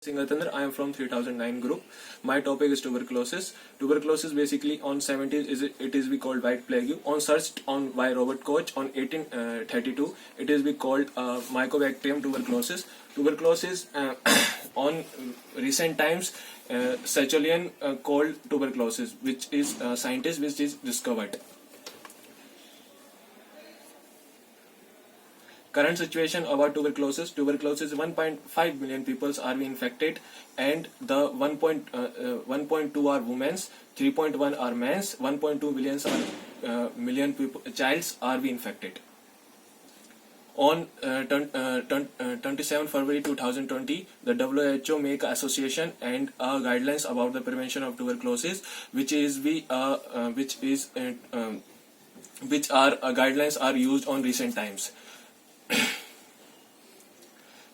Singatandar, I am from 3009 group. My topic is tuberculosis. Tuberculosis basically on 70s it is be called white plague. On searched on by Robert Koch on 1832 it is be called Mycobacterium tuberculosis. Tuberculosis on recent times Sertullian called tuberculosis, which is scientist which is discovered. Current situation about tuberculosis. Tuberculosis 1.5 million people are infected, and the 1.2 are women, 3.1 are men, 1.2 million people childs are infected. On 27 February 2020, the WHO make association and guidelines about the prevention of tuberculosis, which guidelines are used on recent times.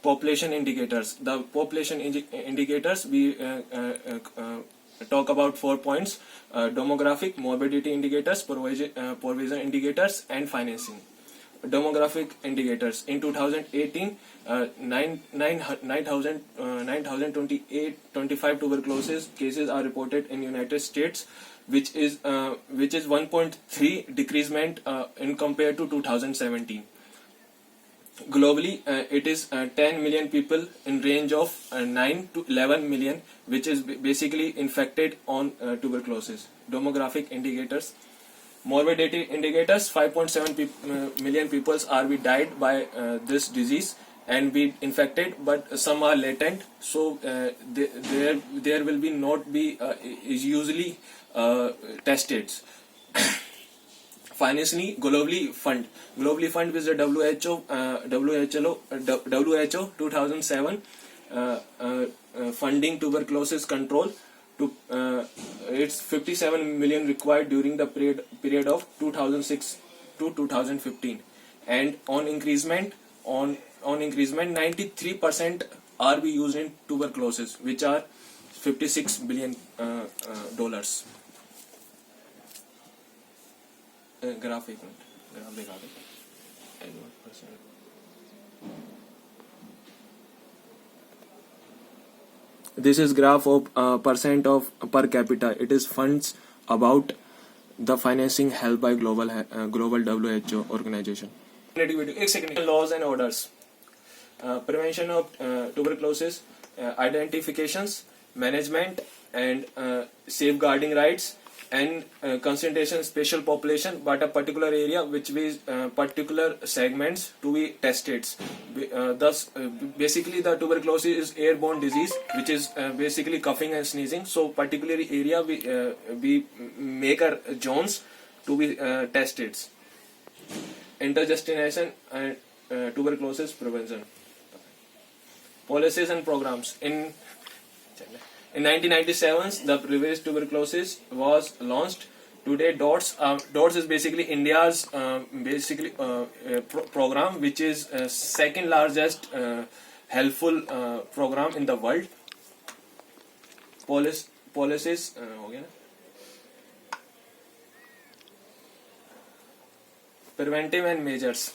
Population indicators. The population indicators, we talk about 4 points: demographic, morbidity indicators, provision indicators, and financing. Demographic indicators. In 2018, 9,025 tuberculosis cases are reported in United States, which is 1.3 decreasement in compared to 2017. Globally, it is 10 million people in range of 9 to 11 million, which is basically infected on tuberculosis. Demographic indicators. Morbidity indicators: 5.7 million people are died by this disease and be infected, but some are latent, so there will be not be is usually tested. Financially, globally fund with the WHO 2007 funding tuberculosis control to it's 57 million required during the period of 2006 to 2015, and on increasement 93% are be used in tuberculosis, which are $56 billion. Graph एक minute graph दिखा दो. This is graph of percent of per capita. It is funds about the financing held by global WHO organization. एक second. Laws and orders. Prevention of tuberculosis, identifications, management, and safeguarding rights, and concentration special population, but a particular area which is particular segments to be tested. Thus, basically the tuberculosis is airborne disease, which is basically coughing and sneezing. So particular area we make a zones to be tested. Interdestination and tuberculosis prevention. Policies and programs. In 1997, the previous tuberculosis was launched. Today, DOTS is basically India's program, which is second largest helpful program in the world. Policies. Preventive and measures.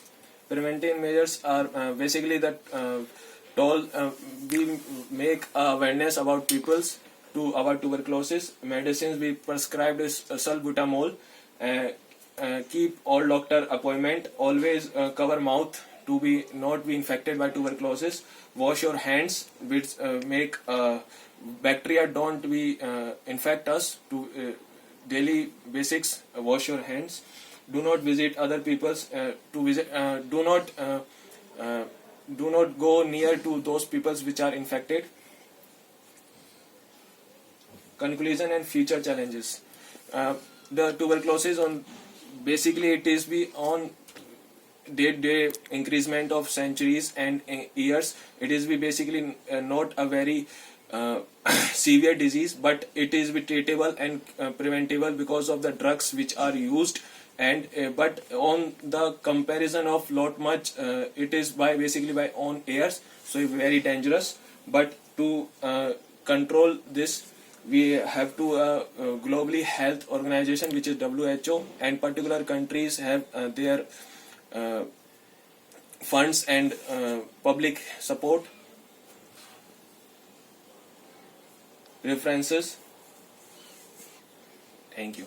Preventive measures are basically that. We make awareness about peoples to about tuberculosis. Medicines we prescribed is salbutamol. Keep all doctor appointment. Always cover mouth to be not be infected by tuberculosis. Wash your hands, which make bacteria don't be infect us. To daily basics, wash your hands. Do not visit other people's. Do not go near to those peoples which are infected. Conclusion and future challenges. The tuberculosis on basically it is be on day increasement of centuries and years. It is be basically not a very severe disease, but it is be treatable and preventable because of the drugs which are used. And but on the comparison of lot much, it is basically by on airs, so very dangerous. But to control this, we have to globally health organization, which is WHO, and particular countries have their funds and public support. references. Thank you.